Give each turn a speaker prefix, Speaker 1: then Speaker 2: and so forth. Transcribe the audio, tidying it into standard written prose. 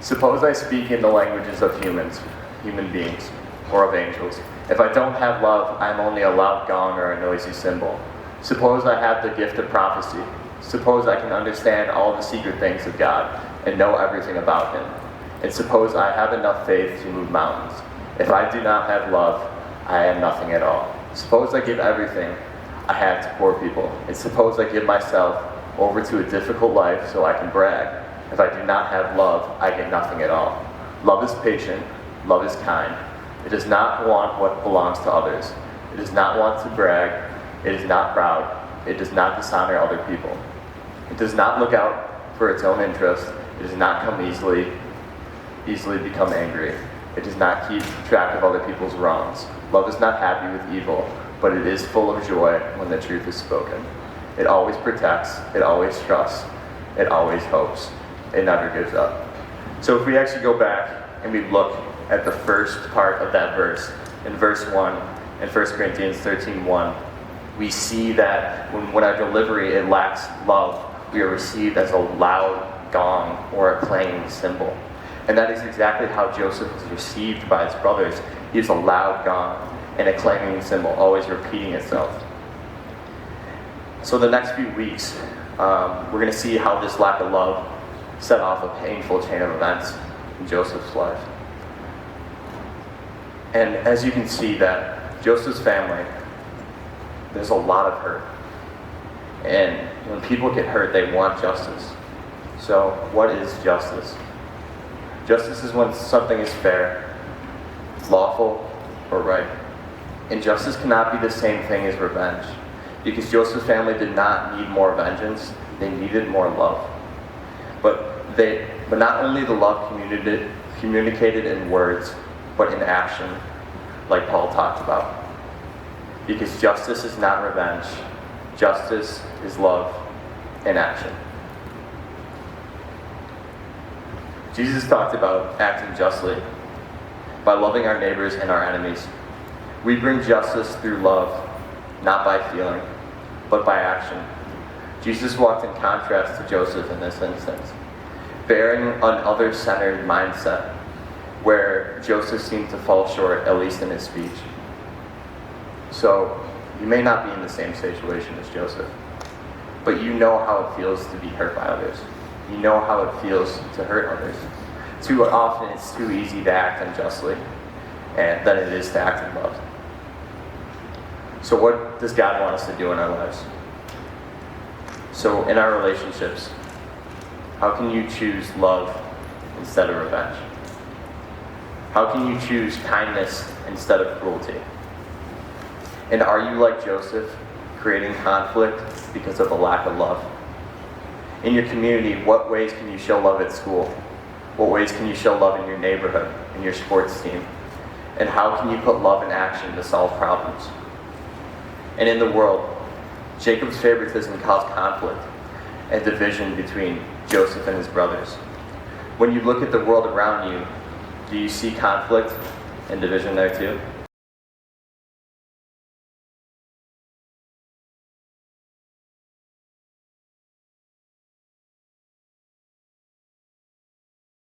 Speaker 1: Suppose I speak in the languages of human beings, or of angels. If I don't have love, I am only a loud gong or a noisy cymbal. Suppose I have the gift of prophecy. Suppose I can understand all the secret things of God and know everything about Him. And suppose I have enough faith to move mountains. If I do not have love, I am nothing at all. Suppose I give everything I have to poor people. And suppose I give myself over to a difficult life so I can brag. If I do not have love, I get nothing at all. Love is patient. Love is kind. It does not want what belongs to others. It does not want to brag. It is not proud. It does not dishonor other people. It does not look out for its own interest. It does not come easily become angry. It does not keep track of other people's wrongs. Love is not happy with evil, but it is full of joy when the truth is spoken. It always protects. It always trusts. It always hopes. It never gives up. So if we actually go back and we look at the first part of that verse, in verse 1, in 1 Corinthians 13:1, we see that when our delivery it lacks love, we are received as a loud gong or a clanging cymbal. And that is exactly how Joseph was received by his brothers. He was a loud gong and a clanging cymbal, always repeating itself. So the next few weeks, we're going to see how this lack of love set off a painful chain of events in Joseph's life. And as you can see that Joseph's family, there's a lot of hurt. And when people get hurt, they want justice. So what is justice? Justice is when something is fair, lawful, or right. And justice cannot be the same thing as revenge. Because Joseph's family did not need more vengeance, they needed more love. But not only the love communicated in words, but in action, like Paul talked about. Because justice is not revenge. Justice is love in action. Jesus talked about acting justly by loving our neighbors and our enemies. We bring justice through love, not by feeling, but by action. Jesus walked in contrast to Joseph in this instance, bearing an other-centered mindset where Joseph seemed to fall short, at least in his speech. So, you may not be in the same situation as Joseph, but you know how it feels to be hurt by others. You know how it feels to hurt others. Too often, it's too easy to act unjustly than it is to act in love. So what does God want us to do in our lives? So in our relationships, how can you choose love instead of revenge? How can you choose kindness instead of cruelty? And are you like Joseph, creating conflict because of a lack of love? In your community, what ways can you show love at school? What ways can you show love in your neighborhood, in your sports team? And how can you put love in action to solve problems? And in the world, Jacob's favoritism caused conflict and division between Joseph and his brothers. When you look at the world around you, do you see conflict and division there too?